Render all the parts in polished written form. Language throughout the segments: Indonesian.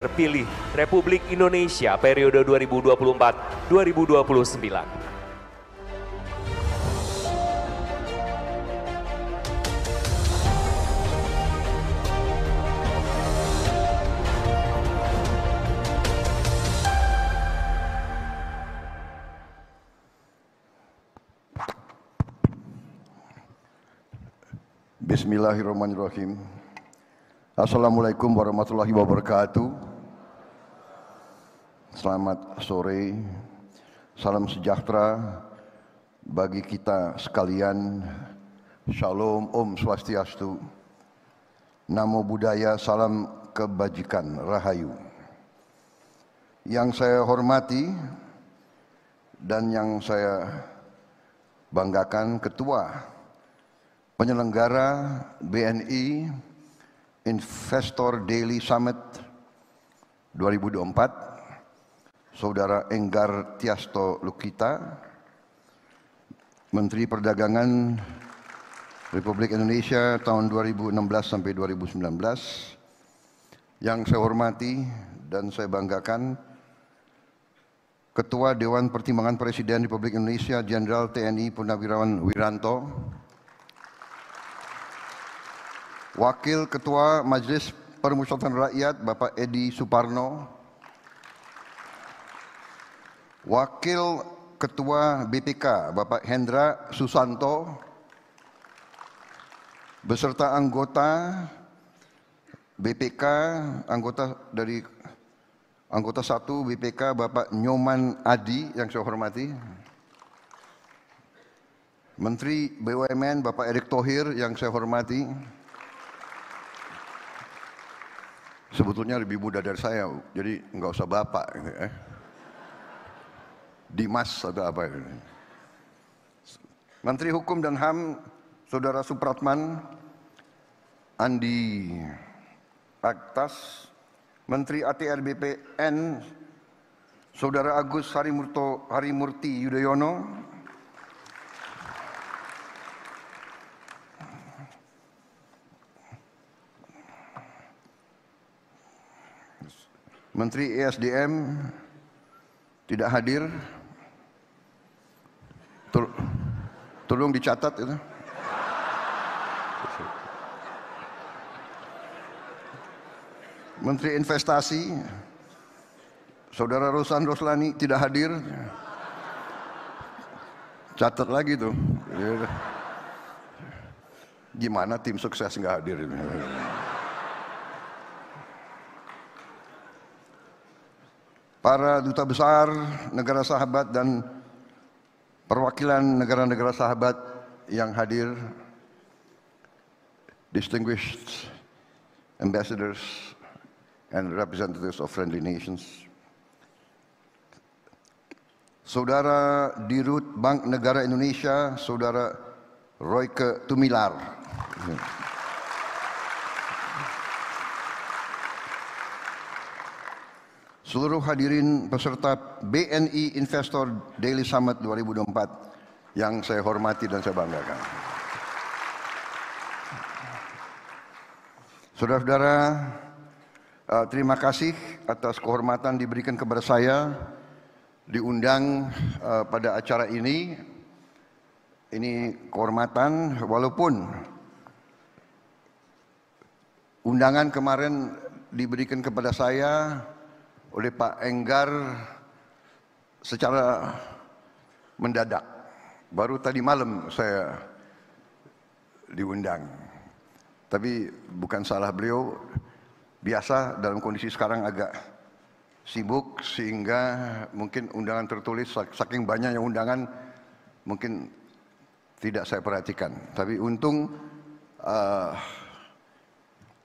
terpilih Republik Indonesia periode 2024-2029. Bismillahirrahmanirrahim. Assalamualaikum warahmatullahi wabarakatuh. Selamat sore, salam sejahtera bagi kita sekalian. Shalom, Om Swastiastu, Namo Buddhaya, salam kebajikan, Rahayu. Yang saya hormati dan yang saya banggakan, Ketua Penyelenggara BNI Investor Daily Summit 2024, Saudara Enggar Tiasto Lukita, Menteri Perdagangan Republik Indonesia tahun 2016 sampai 2019, yang saya hormati dan saya banggakan, Ketua Dewan Pertimbangan Presiden Republik Indonesia Jenderal TNI Purnawirawan Wiranto, Wakil Ketua Majelis Permusyawaratan Rakyat Bapak Edi Suparno, Wakil Ketua BPK Bapak Hendra Susanto, beserta anggota BPK, anggota 1 BPK Bapak Nyoman Adi yang saya hormati, Menteri BUMN Bapak Erick Thohir yang saya hormati. Sebetulnya lebih muda dari saya, jadi nggak usah bapak, Dimas atau apa. Menteri Hukum dan HAM Saudara Supratman Andi Aktas, Menteri ATR BPN Saudara Agus Harimurti Yudhoyono, Menteri ESDM tidak hadir, tolong dicatat itu. Menteri Investasi Saudara Rosan Roslani tidak hadir, catat lagi tuh. Gimana tim sukses nggak hadir ini? Para duta besar negara sahabat dan perwakilan negara-negara sahabat yang hadir, distinguished ambassadors and representatives of friendly nations, Saudara Dirut Bank Negara Indonesia, Saudara Royke Tumilar, seluruh hadirin peserta BNI Investor Daily Summit 2024 yang saya hormati dan saya banggakan. Saudara-saudara, terima kasih atas kehormatan diberikan kepada saya diundang pada acara ini. Ini kehormatan, walaupun undangan kemarin diberikan kepada saya oleh Pak Enggar secara mendadak. Baru tadi malam saya diundang. Tapi bukan salah beliau, biasa dalam kondisi sekarang agak sibuk sehingga mungkin undangan tertulis, saking banyaknya undangan mungkin tidak saya perhatikan. Tapi untung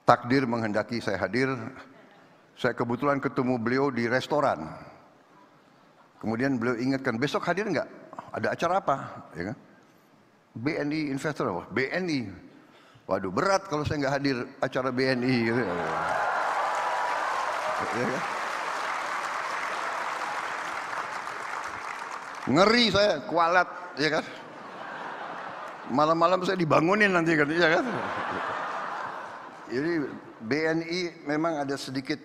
takdir menghendaki saya hadir. Saya kebetulan ketemu beliau di restoran. Kemudian beliau ingatkan, besok hadir enggak? Ada acara apa? Ya kan? BNI Investor apa? BNI. Waduh, berat kalau saya enggak hadir acara BNI. Gitu. Ya kan? Ngeri saya, kualat, ya kan? Malam-malam saya dibangunin nanti kan, ya kan? Jadi BNI memang ada sedikit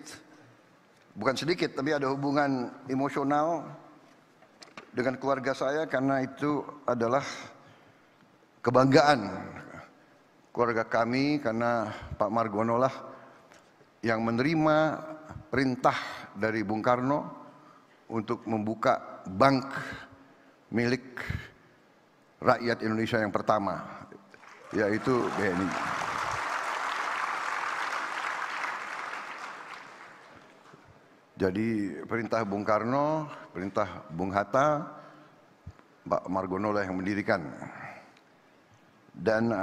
bukan sedikit, tapi ada hubungan emosional dengan keluarga saya karena itu adalah kebanggaan keluarga kami, karena Pak Margono lah yang menerima perintah dari Bung Karno untuk membuka bank milik rakyat Indonesia yang pertama, yaitu BNI. Jadi perintah Bung Karno, perintah Bung Hatta, Pak Margono lah yang mendirikan. Dan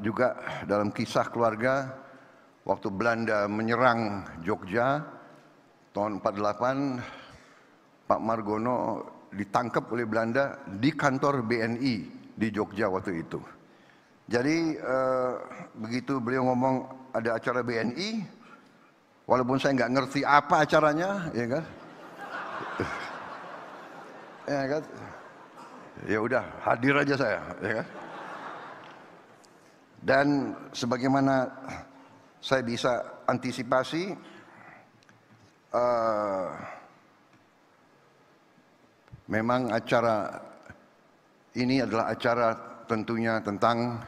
juga dalam kisah keluarga, waktu Belanda menyerang Jogja tahun 48, Pak Margono ditangkap oleh Belanda di kantor BNI di Jogja waktu itu. Jadi begitu beliau ngomong ada acara BNI, walaupun saya nggak ngerti apa acaranya, ya kan? Ya kan? Ya udah, hadir aja saya, ya kan? Dan sebagaimana saya bisa antisipasi, memang acara ini adalah acara tentunya tentang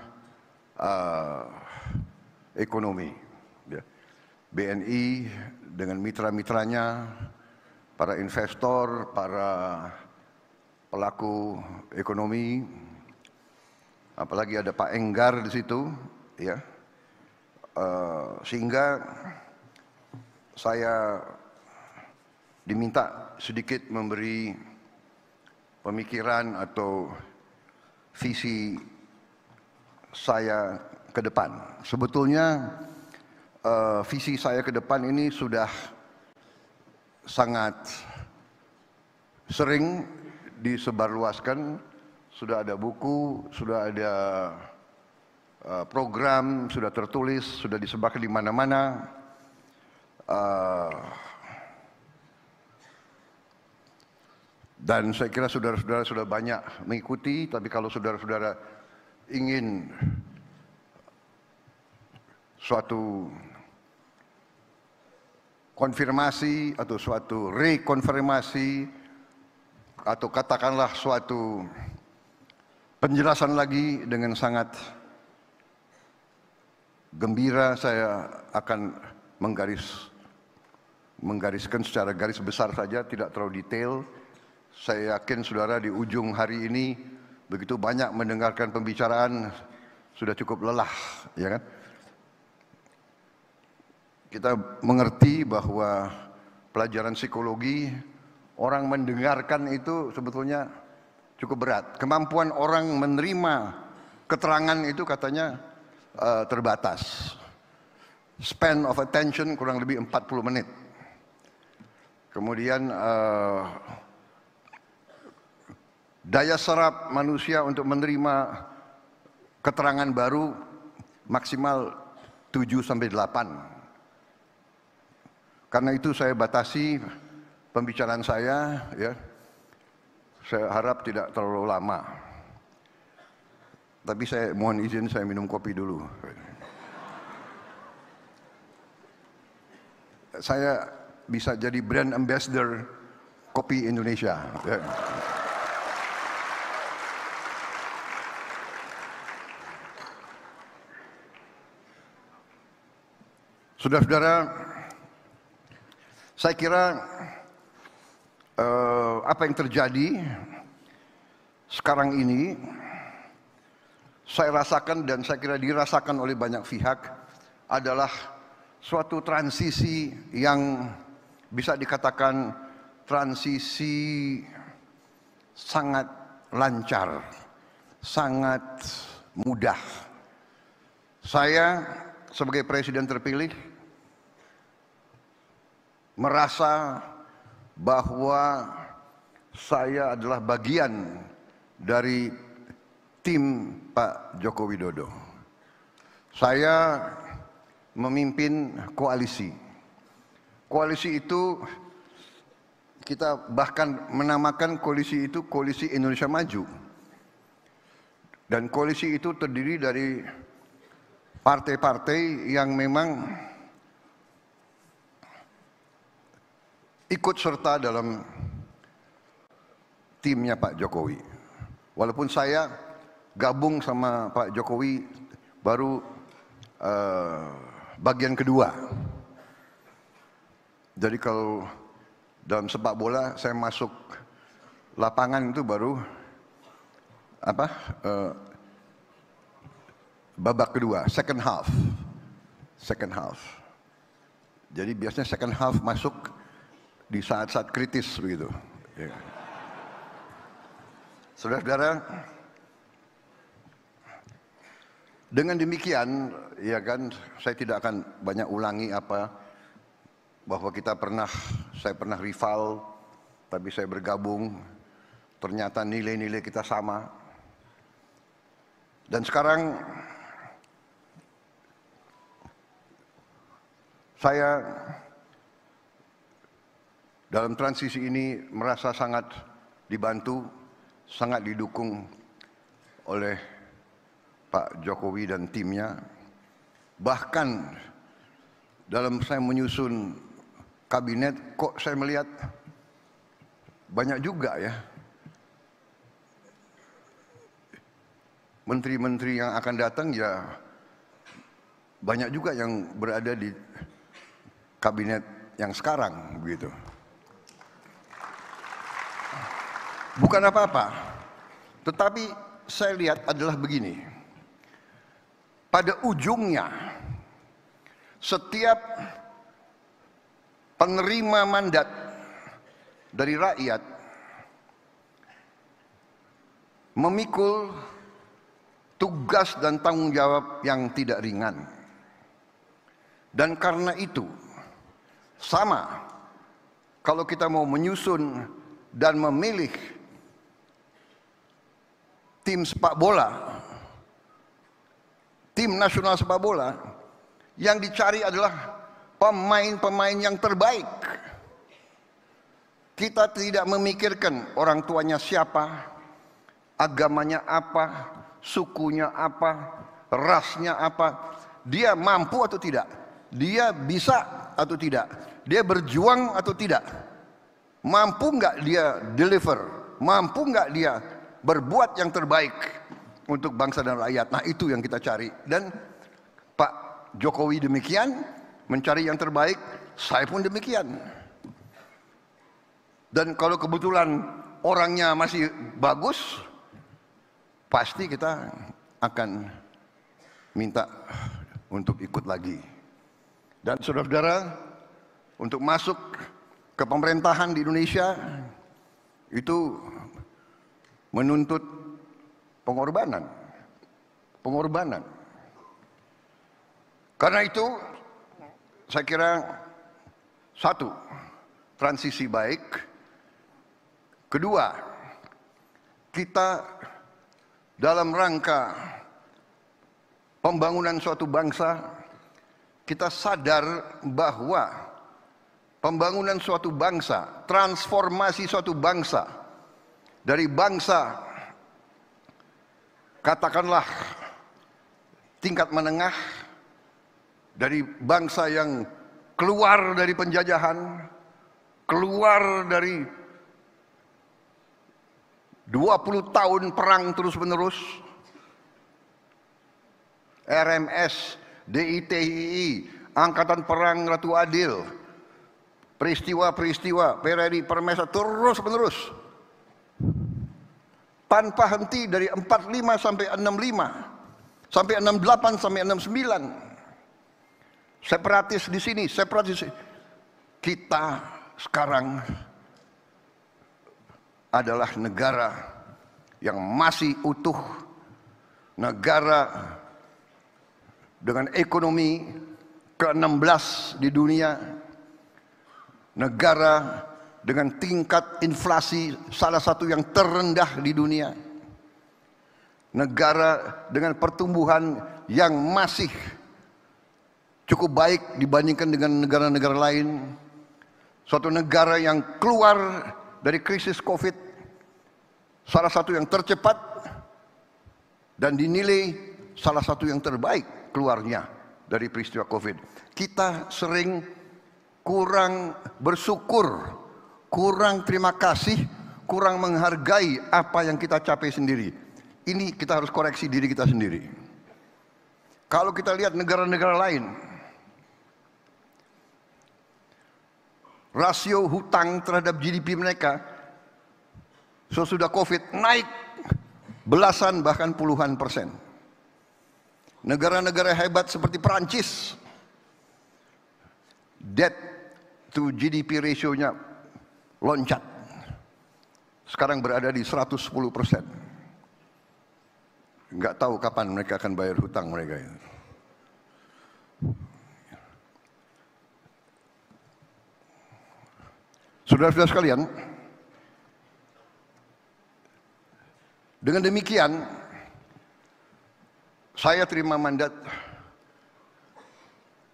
ekonomi. BNI dengan mitra-mitranya, para investor, para pelaku ekonomi, apalagi ada Pak Enggar di situ, ya, sehingga saya diminta sedikit memberi pemikiran atau visi saya ke depan. Sebetulnya visi saya ke depan ini sudah sangat sering disebarluaskan, sudah ada buku, sudah ada program, sudah tertulis, sudah disebarkan di mana-mana. Dan saya kira saudara-saudara sudah banyak mengikuti, tapi kalau saudara-saudara ingin suatu konfirmasi atau suatu rekonfirmasi atau katakanlah suatu penjelasan lagi, dengan sangat gembira saya akan menggariskan secara garis besar saja, tidak terlalu detail. Saya yakin saudara di ujung hari ini begitu banyak mendengarkan pembicaraan, sudah cukup lelah, ya kan? Kita mengerti bahwa pelajaran psikologi, orang mendengarkan itu sebetulnya cukup berat. Kemampuan orang menerima keterangan itu katanya terbatas. Span of attention kurang lebih 40 menit. Kemudian daya serap manusia untuk menerima keterangan baru maksimal 7-8. Karena itu saya batasi pembicaraan saya, ya. Saya harap tidak terlalu lama. Tapi saya mohon izin saya minum kopi dulu. Saya bisa jadi brand ambassador kopi Indonesia. Ya. Saudara-saudara, saya kira apa yang terjadi sekarang ini saya rasakan, dan saya kira dirasakan oleh banyak pihak, adalah suatu transisi yang bisa dikatakan transisi sangat lancar, sangat mudah. Saya sebagai presiden terpilih merasa bahwa saya adalah bagian dari tim Pak Joko Widodo. Saya memimpin koalisi. Koalisi itu kita bahkan menamakan koalisi itu Koalisi Indonesia Maju. Dan koalisi itu terdiri dari partai-partai yang memang ikut serta dalam timnya Pak Jokowi. Walaupun saya gabung sama Pak Jokowi baru bagian kedua. Jadi kalau dalam sepak bola saya masuk lapangan itu baru babak kedua, second half. Jadi biasanya second half masuk di saat-saat kritis begitu. Ya. Saudara-saudara, dengan demikian, ya kan, saya tidak akan banyak ulangi bahwa saya pernah rival, tapi saya bergabung, ternyata nilai-nilai kita sama. Dan sekarang saya dalam transisi ini merasa sangat dibantu, sangat didukung oleh Pak Jokowi dan timnya. Bahkan dalam saya menyusun kabinet, kok saya melihat banyak juga ya menteri-menteri yang akan datang, ya banyak juga yang berada di kabinet yang sekarang begitu. Bukan apa-apa, tetapi saya lihat adalah begini. Pada ujungnya, setiap penerima mandat dari rakyat memikul tugas dan tanggung jawab yang tidak ringan. Dan karena itu, sama kalau kita mau menyusun dan memilih tim sepak bola, tim nasional sepak bola, yang dicari adalah pemain-pemain yang terbaik. Kita tidak memikirkan orang tuanya siapa, agamanya apa, sukunya apa, rasnya apa, dia mampu atau tidak, dia bisa atau tidak, dia berjuang atau tidak, mampu nggak dia deliver, mampu nggak dia berbuat yang terbaik untuk bangsa dan rakyat. Nah, itu yang kita cari. Dan Pak Jokowi demikian, mencari yang terbaik, saya pun demikian. Dan kalau kebetulan orangnya masih bagus, pasti kita akan minta untuk ikut lagi. Dan saudara-saudara, untuk masuk ke pemerintahan di Indonesia itu menuntut pengorbanan. Karena itu saya kira satu, transisi baik. Kedua, kita dalam rangka pembangunan suatu bangsa, kita sadar bahwa pembangunan suatu bangsa, transformasi suatu bangsa dari bangsa katakanlah tingkat menengah, dari bangsa yang keluar dari penjajahan, keluar dari 20 tahun perang terus-menerus, RMS, DITII, Angkatan Perang Ratu Adil, peristiwa-peristiwa PRRI, Permesa terus-menerus, tanpa henti dari 45 sampai 65, sampai 68 sampai 69. Separatis di sini, separatis. Kita sekarang adalah negara yang masih utuh, negara dengan ekonomi ke-16 di dunia, negara dengan tingkat inflasi salah satu yang terendah di dunia, negara dengan pertumbuhan yang masih cukup baik dibandingkan dengan negara-negara lain, suatu negara yang keluar dari krisis COVID, salah satu yang tercepat dan dinilai salah satu yang terbaik keluarnya dari peristiwa COVID. Kita sering kurang bersyukur, kurang terima kasih, kurang menghargai apa yang kita capai sendiri. Ini kita harus koreksi diri kita sendiri. Kalau kita lihat negara-negara lain, rasio hutang terhadap GDP mereka sesudah COVID naik belasan bahkan puluhan persen. Negara-negara hebat seperti Perancis, debt to GDP ratio-nya loncat. Sekarang berada di 110%. Nggak tahu kapan mereka akan bayar hutang mereka itu. Saudara-saudara sekalian, dengan demikian saya terima mandat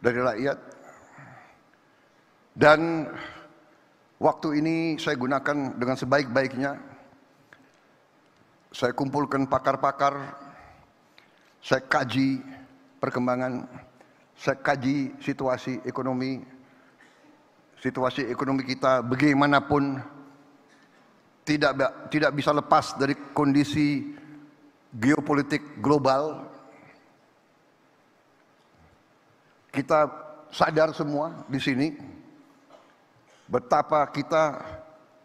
dari rakyat dan waktu ini saya gunakan dengan sebaik-baiknya. Saya kumpulkan pakar-pakar, saya kaji perkembangan, saya kaji situasi ekonomi kita bagaimanapun tidak bisa lepas dari kondisi geopolitik global. Kita sadar semua di sini betapa kita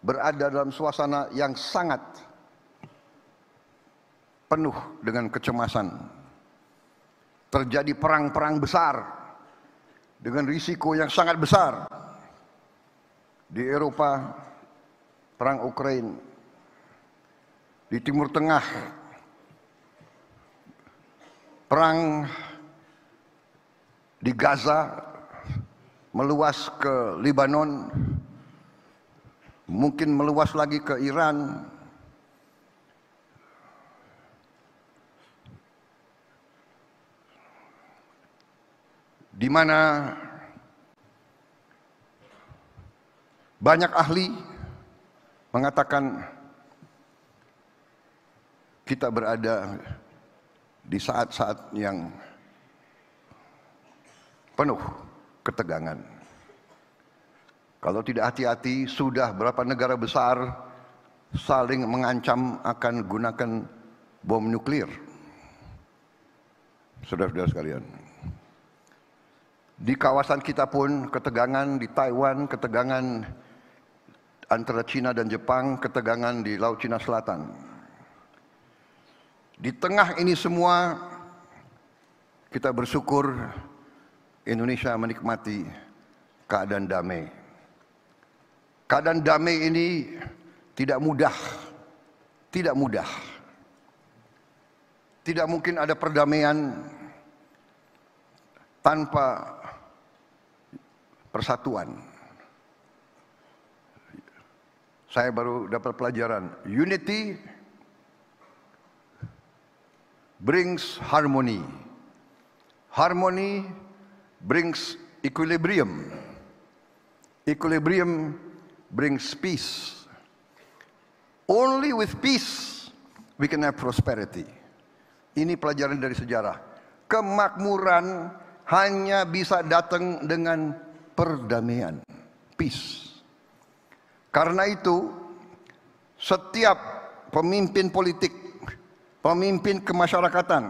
berada dalam suasana yang sangat penuh dengan kecemasan. Terjadi perang-perang besar dengan risiko yang sangat besar. Di Eropa, perang Ukraina, di Timur Tengah, perang di Gaza, meluas ke Lebanon, mungkin meluas lagi ke Iran. Di mana banyak ahli mengatakan kita berada di saat-saat yang penuh ketegangan. Kalau tidak hati-hati, sudah berapa negara besar saling mengancam akan gunakan bom nuklir. Saudara-saudara sekalian, di kawasan kita pun ketegangan, di Taiwan ketegangan antara Cina dan Jepang, ketegangan di Laut Cina Selatan. Di tengah ini semua kita bersyukur Indonesia menikmati keadaan damai. Keadaan damai ini tidak mudah. Tidak mudah. Tidak mungkin ada perdamaian tanpa persatuan. Saya baru dapat pelajaran, unity brings harmony. Harmony brings equilibrium. Equilibrium brings peace. Only with peace we can have prosperity. Ini pelajaran dari sejarah. Kemakmuran hanya bisa datang dengan perdamaian, peace. Karena itu, setiap pemimpin politik, pemimpin kemasyarakatan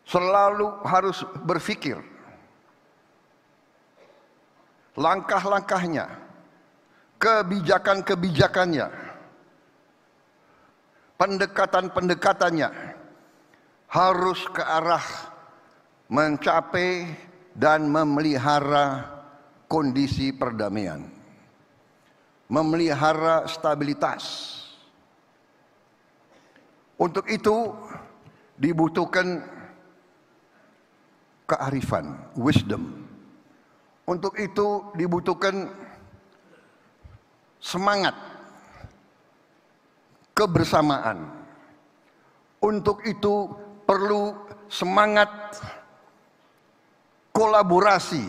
selalu harus berpikir langkah-langkahnya, kebijakan-kebijakannya, pendekatan-pendekatannya harus ke arah mencapai dan memelihara kondisi perdamaian, memelihara stabilitas. Untuk itu dibutuhkan kearifan, wisdom. Untuk itu dibutuhkan semangat, kebersamaan. Untuk itu perlu semangat kolaborasi,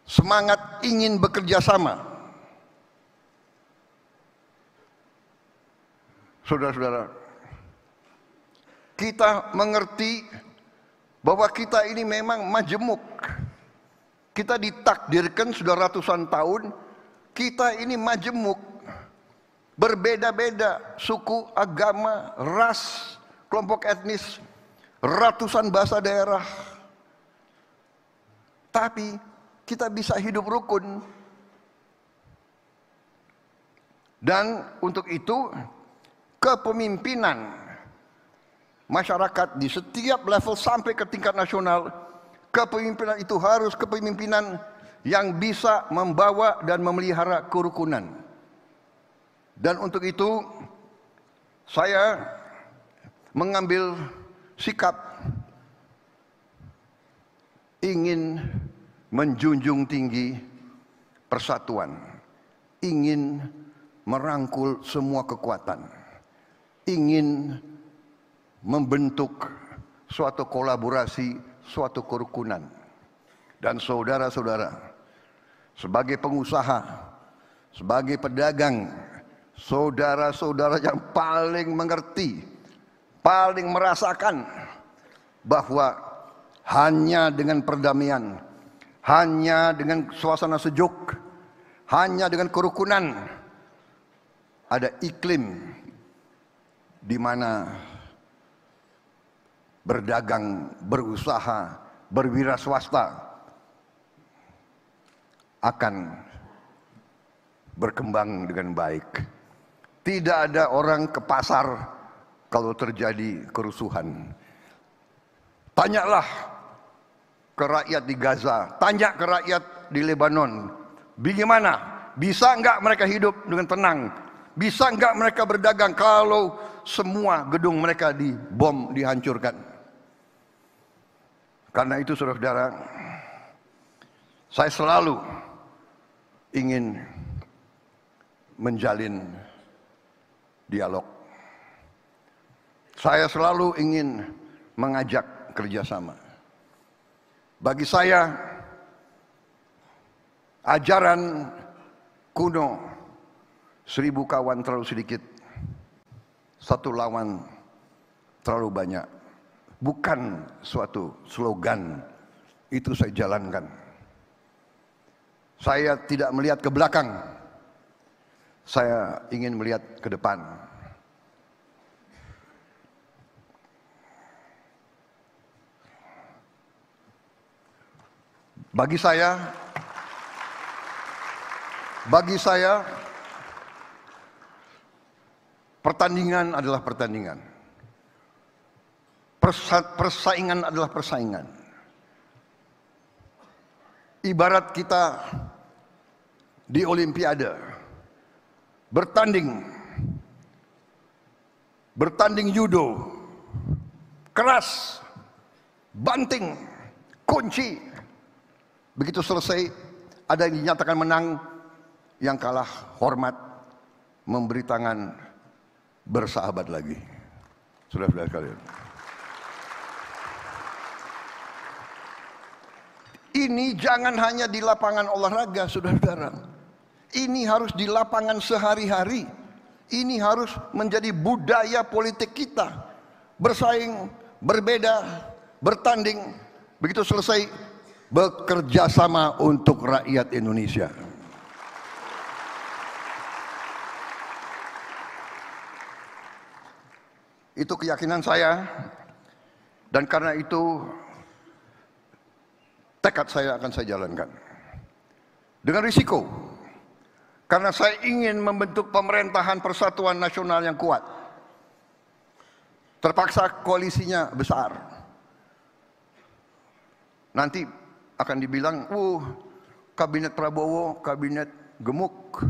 semangat ingin bekerja sama. Saudara-saudara, kita mengerti bahwa kita ini memang majemuk. kita ditakdirkan sudah ratusan tahun, kita ini majemuk, berbeda-beda suku, agama, ras, kelompok etnis, ratusan bahasa daerah. Tapi kita bisa hidup rukun. Dan untuk itu kepemimpinan masyarakat di setiap level sampai ke tingkat nasional, kepemimpinan itu harus kepemimpinan yang bisa membawa dan memelihara kerukunan. Dan untuk itu saya mengambil sikap ingin menjunjung tinggi persatuan, ingin merangkul semua kekuatan, ingin membentuk suatu kolaborasi, suatu kerukunan. Dan saudara-saudara, sebagai pengusaha, sebagai pedagang, saudara-saudara yang paling mengerti, paling merasakan bahwa hanya dengan perdamaian, hanya dengan suasana sejuk, hanya dengan kerukunan, ada iklim di mana berdagang, berusaha, berwira swasta akan berkembang dengan baik. Tidak ada orang ke pasar kalau terjadi kerusuhan. Tanyalah ke rakyat di Gaza, tanya ke rakyat di Lebanon, bagaimana? Bisa enggak mereka hidup dengan tenang? Bisa enggak mereka berdagang kalau semua gedung mereka dibom, dihancurkan? Karena itu saudara-saudara, saya selalu ingin menjalin dialog. Saya selalu ingin mengajak kerjasama. Bagi saya, ajaran kuno, 1000 kawan terlalu sedikit, 1 lawan terlalu banyak, bukan suatu slogan. Itu saya jalankan. Saya tidak melihat ke belakang, saya ingin melihat ke depan. Bagi saya pertandingan adalah pertandingan. Persaingan adalah persaingan. Ibarat kita di Olimpiade bertanding judo, keras, banting, kunci. Begitu selesai, ada yang dinyatakan menang, yang kalah hormat, memberi tangan, bersahabat lagi. Saudara-saudara sekalian, ini jangan hanya di lapangan olahraga, saudara-saudara. Ini harus di lapangan sehari-hari. Ini harus menjadi budaya politik kita. Bersaing, berbeda, bertanding. Begitu selesai, bekerja sama untuk rakyat Indonesia. Itu keyakinan saya, dan karena itu tekad saya akan saya jalankan dengan risiko, karena saya ingin membentuk pemerintahan persatuan nasional yang kuat. Terpaksa koalisinya besar. Nanti akan dibilang, kabinet Prabowo, kabinet gemuk,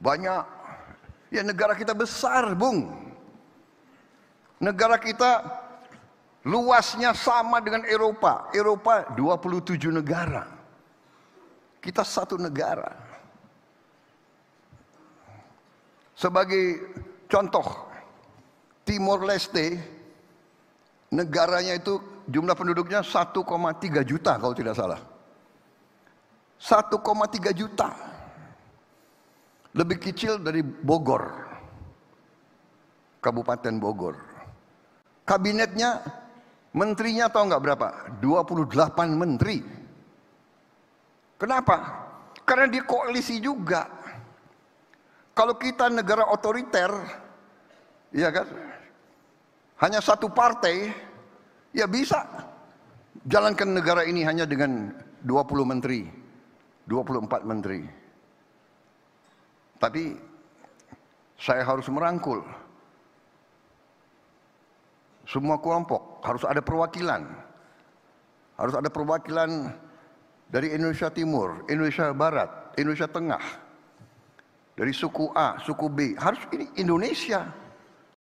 banyak. Ya, negara kita besar, Bung. Negara kita luasnya sama dengan Eropa. Eropa 27 negara. Kita 1 negara. Sebagai contoh, Timor Leste, negaranya itu jumlah penduduknya 1,3 juta kalau tidak salah. 1,3 juta. Lebih kecil dari Bogor, Kabupaten Bogor. Kabinetnya, menterinya tahu nggak berapa? 28 menteri. Kenapa? Karena dia koalisi juga. Kalau kita negara otoriter, ya kan, hanya satu partai, ya bisa jalankan negara ini hanya dengan 20 menteri, 24 menteri. Tapi saya harus merangkul semua kelompok, harus ada perwakilan. Harus ada perwakilan dari Indonesia Timur, Indonesia Barat, Indonesia Tengah, dari suku A, suku B. Harus ini Indonesia.